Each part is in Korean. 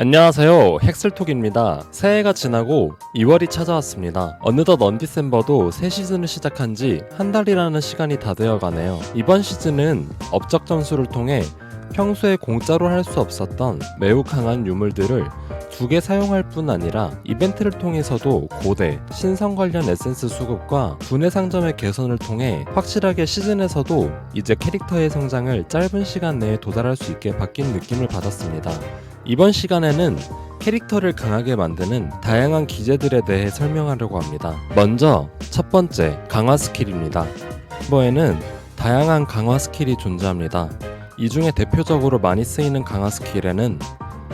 안녕하세요, 헥슬톡입니다. 새해가 지나고 2월이 찾아왔습니다. 어느덧 언디셈버도 새 시즌을 시작한 지 한 달이라는 시간이 다 되어가네요. 이번 시즌은 업적 전수를 통해 평소에 공짜로 할 수 없었던 매우 강한 유물들을 2개 사용할 뿐 아니라 이벤트를 통해서도 고대, 신성 관련 에센스 수급과 분해 상점의 개선을 통해 확실하게 시즌에서도 이제 캐릭터의 성장을 짧은 시간 내에 도달할 수 있게 바뀐 느낌을 받았습니다. 이번 시간에는 캐릭터를 강하게 만드는 다양한 기제들에 대해 설명하려고 합니다. 먼저 첫 번째, 강화 스킬입니다. 템버에는 다양한 강화 스킬이 존재합니다. 이 중에 대표적으로 많이 쓰이는 강화 스킬에는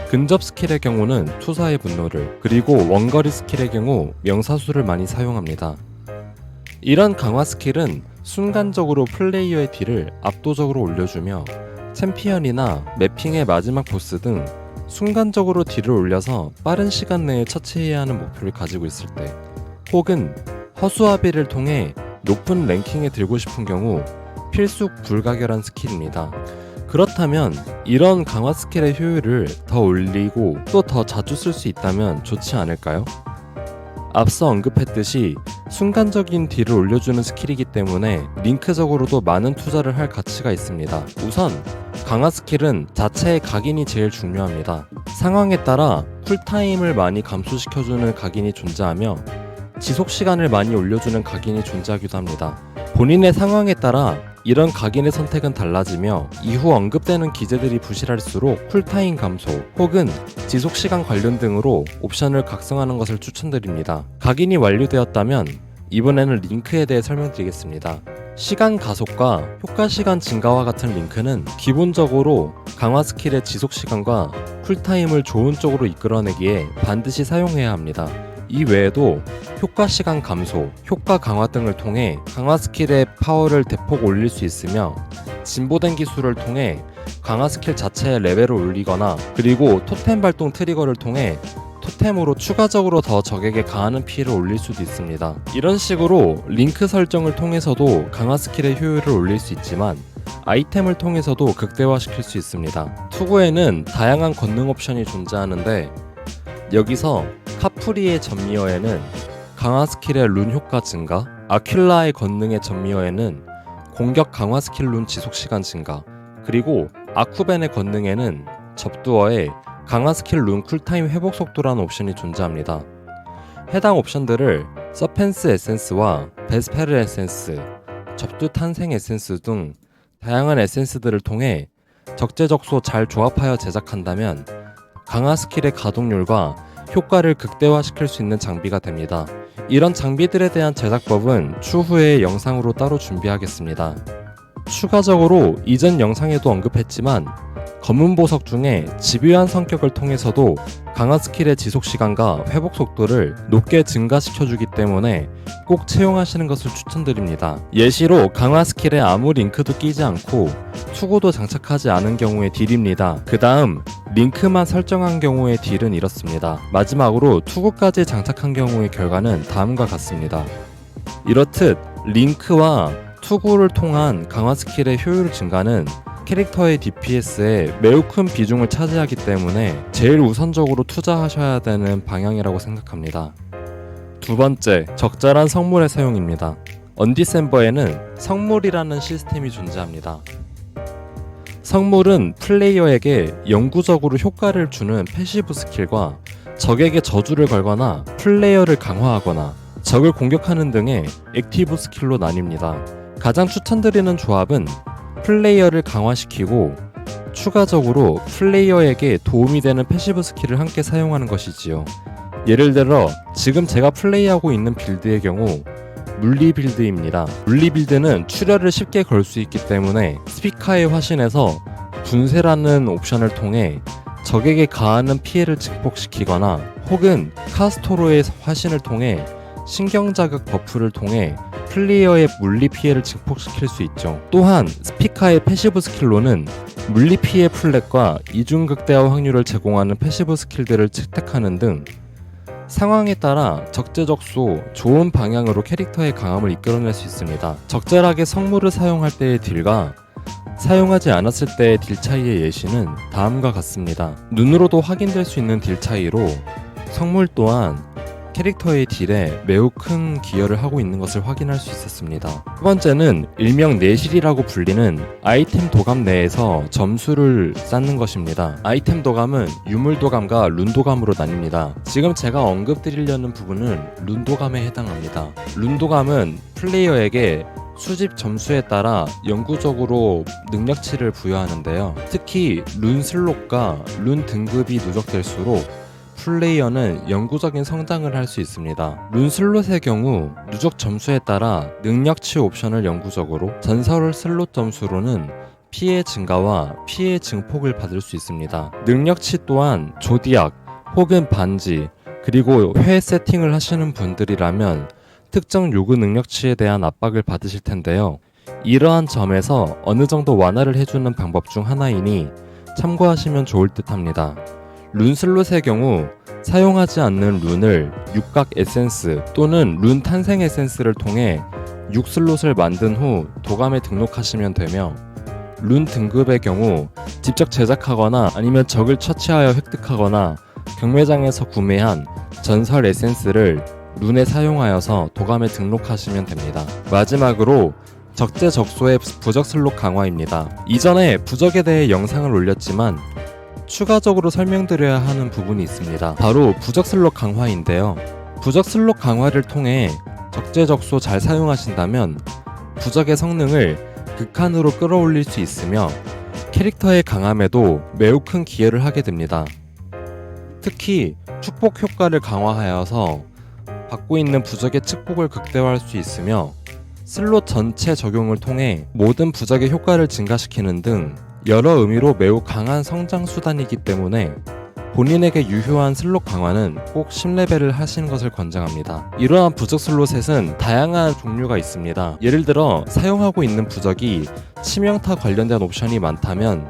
근접 스킬의 경우는 투사의 분노를, 그리고 원거리 스킬의 경우 명사수를 많이 사용합니다. 이런 강화 스킬은 순간적으로 플레이어의 딜을 압도적으로 올려주며 챔피언이나 매핑의 마지막 보스 등 순간적으로 딜을 올려서 빠른 시간 내에 처치해야 하는 목표를 가지고 있을 때, 혹은 허수아비를 통해 높은 랭킹에 들고 싶은 경우 필수 불가결한 스킬입니다. 그렇다면 이런 강화 스킬의 효율을 더 올리고 또 더 자주 쓸 수 있다면 좋지 않을까요? 앞서 언급했듯이 순간적인 딜을 올려주는 스킬이기 때문에 링크적으로도 많은 투자를 할 가치가 있습니다. 우선 강화 스킬은 자체의 각인이 제일 중요합니다. 상황에 따라 쿨타임을 많이 감소시켜주는 각인이 존재하며 지속시간을 많이 올려주는 각인이 존재하기도 합니다. 본인의 상황에 따라 이런 각인의 선택은 달라지며 이후 언급되는 기제들이 부실할수록 쿨타임 감소 혹은 지속시간 관련 등으로 옵션을 각성하는 것을 추천드립니다. 각인이 완료되었다면 이번에는 링크에 대해 설명드리겠습니다. 시간 가속과 효과 시간 증가와 같은 링크는 기본적으로 강화 스킬의 지속시간과 쿨타임을 좋은 쪽으로 이끌어내기에 반드시 사용해야 합니다. 이 외에도 효과 시간 감소, 효과 강화 등을 통해 강화 스킬의 파워를 대폭 올릴 수 있으며 진보된 기술을 통해 강화 스킬 자체의 레벨을 올리거나, 그리고 토템 발동 트리거를 통해 토템으로 추가적으로 더 적에게 가하는 피해를 올릴 수도 있습니다. 이런 식으로 링크 설정을 통해서도 강화 스킬의 효율을 올릴 수 있지만 아이템을 통해서도 극대화시킬 수 있습니다. 투구에는 다양한 권능 옵션이 존재하는데 여기서 카프리의 전미어에는 강화 스킬의 룬 효과 증가, 아큘라의 권능의 전미어에는 공격 강화 스킬 룬 지속시간 증가, 그리고 아쿠벤의 권능에는 접두어에 강화 스킬 룬 쿨타임 회복 속도라는 옵션이 존재합니다. 해당 옵션들을 서펜스 에센스와 베스페르 에센스, 접두 탄생 에센스 등 다양한 에센스들을 통해 적재적소 잘 조합하여 제작한다면 강화 스킬의 가동률과 효과를 극대화시킬 수 있는 장비가 됩니다. 이런 장비들에 대한 제작법은 추후에 영상으로 따로 준비하겠습니다. 추가적으로 이전 영상에도 언급했지만 검은 보석 중에 집요한 성격을 통해서도 강화 스킬의 지속시간과 회복 속도를 높게 증가시켜주기 때문에 꼭 채용하시는 것을 추천드립니다. 예시로 강화 스킬에 아무 링크도 끼지 않고 투구도 장착하지 않은 경우의 딜입니다. 그 다음 링크만 설정한 경우의 딜은 이렇습니다. 마지막으로 투구까지 장착한 경우의 결과는 다음과 같습니다. 이렇듯 링크와 투구를 통한 강화 스킬의 효율 증가는 캐릭터의 DPS에 매우 큰 비중을 차지하기 때문에 제일 우선적으로 투자하셔야 되는 방향이라고 생각합니다. 두 번째, 적절한 성물의 사용입니다. 언디셈버에는 성물이라는 시스템이 존재합니다. 성물은 플레이어에게 영구적으로 효과를 주는 패시브 스킬과 적에게 저주를 걸거나 플레이어를 강화하거나 적을 공격하는 등의 액티브 스킬로 나뉩니다. 가장 추천드리는 조합은 플레이어를 강화시키고 추가적으로 플레이어에게 도움이 되는 패시브 스킬을 함께 사용하는 것이지요. 예를 들어 지금 제가 플레이하고 있는 빌드의 경우 물리 빌드입니다. 물리 빌드는 출혈을 쉽게 걸 수 있기 때문에 스피카의 화신에서 분쇄라는 옵션을 통해 적에게 가하는 피해를 증폭시키거나, 혹은 카스토로의 화신을 통해 신경자극 버프를 통해 플레이어의 물리 피해를 증폭시킬 수 있죠. 또한 스피카의 패시브 스킬로는 물리 피해 플랫과 이중 극대화 확률을 제공하는 패시브 스킬들을 채택하는 등 상황에 따라 적재적소 좋은 방향으로 캐릭터의 강함을 이끌어낼 수 있습니다. 적절하게 성물을 사용할 때의 딜과 사용하지 않았을 때의 딜 차이의 예시는 다음과 같습니다. 눈으로도 확인될 수 있는 딜 차이로 성물 또한 캐릭터의 딜에 매우 큰 기여를 하고 있는 것을 확인할 수 있었습니다. 두 번째는 일명 내실이라고 불리는 아이템 도감 내에서 점수를 쌓는 것입니다. 아이템 도감은 유물 도감과 룬 도감으로 나뉩니다. 지금 제가 언급드리려는 부분은 룬 도감에 해당합니다. 룬 도감은 플레이어에게 수집 점수에 따라 영구적으로 능력치를 부여하는데요. 특히 룬 슬롯과 룬 등급이 누적될수록 플레이어는 영구적인 성장을 할 수 있습니다. 룬 슬롯의 경우 누적 점수에 따라 능력치 옵션을 영구적으로, 전설 슬롯 점수로는 피해 증가와 피해 증폭을 받을 수 있습니다. 능력치 또한 조디악 혹은 반지 그리고 회 세팅을 하시는 분들이라면 특정 요구 능력치에 대한 압박을 받으실 텐데요. 이러한 점에서 어느 정도 완화를 해주는 방법 중 하나이니 참고하시면 좋을 듯 합니다. 룬 슬롯의 경우 사용하지 않는 룬을 육각 에센스 또는 룬 탄생 에센스를 통해 6슬롯을 만든 후 도감에 등록하시면 되며, 룬 등급의 경우 직접 제작하거나 아니면 적을 처치하여 획득하거나 경매장에서 구매한 전설 에센스를 룬에 사용하여서 도감에 등록하시면 됩니다. 마지막으로 적재적소의 부적 슬롯 강화입니다. 이전에 부적에 대해 영상을 올렸지만 추가적으로 설명드려야 하는 부분이 있습니다. 바로 부적 슬롯 강화인데요. 부적 슬롯 강화를 통해 적재적소 잘 사용하신다면 부적의 성능을 극한으로 끌어올릴 수 있으며 캐릭터의 강함에도 매우 큰 기여를 하게 됩니다. 특히 축복 효과를 강화하여서 받고 있는 부적의 축복을 극대화할 수 있으며 슬롯 전체 적용을 통해 모든 부적의 효과를 증가시키는 등 여러 의미로 매우 강한 성장 수단이기 때문에 본인에게 유효한 슬롯 강화는 꼭 10레벨을 하시는 것을 권장합니다. 이러한 부적 슬롯셋은 다양한 종류가 있습니다. 예를 들어 사용하고 있는 부적이 치명타 관련된 옵션이 많다면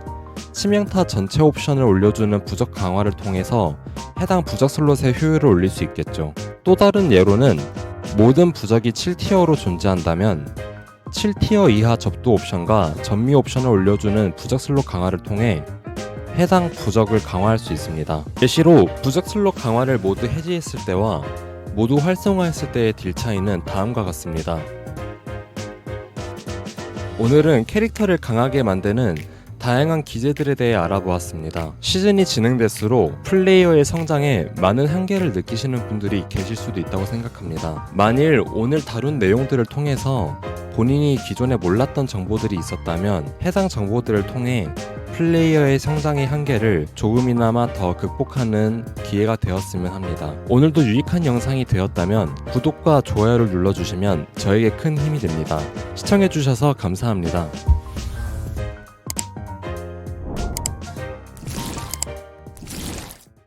치명타 전체 옵션을 올려주는 부적 강화를 통해서 해당 부적 슬롯의 효율을 올릴 수 있겠죠. 또 다른 예로는 모든 부적이 7티어로 존재한다면 7티어 이하 접도 옵션과 전미 옵션을 올려주는 부적 슬롯 강화를 통해 해당 부적을 강화할 수 있습니다. 예시로 부적 슬롯 강화를 모두 해제했을 때와 모두 활성화했을 때의 딜 차이는 다음과 같습니다. 오늘은 캐릭터를 강하게 만드는 다양한 기제들에 대해 알아보았습니다. 시즌이 진행될수록 플레이어의 성장에 많은 한계를 느끼시는 분들이 계실 수도 있다고 생각합니다. 만일 오늘 다룬 내용들을 통해서 본인이 기존에 몰랐던 정보들이 있었다면 해당 정보들을 통해 플레이어의 성장의 한계를 조금이나마 더 극복하는 기회가 되었으면 합니다. 오늘도 유익한 영상이 되었다면 구독과 좋아요를 눌러주시면 저에게 큰 힘이 됩니다. 시청해주셔서 감사합니다.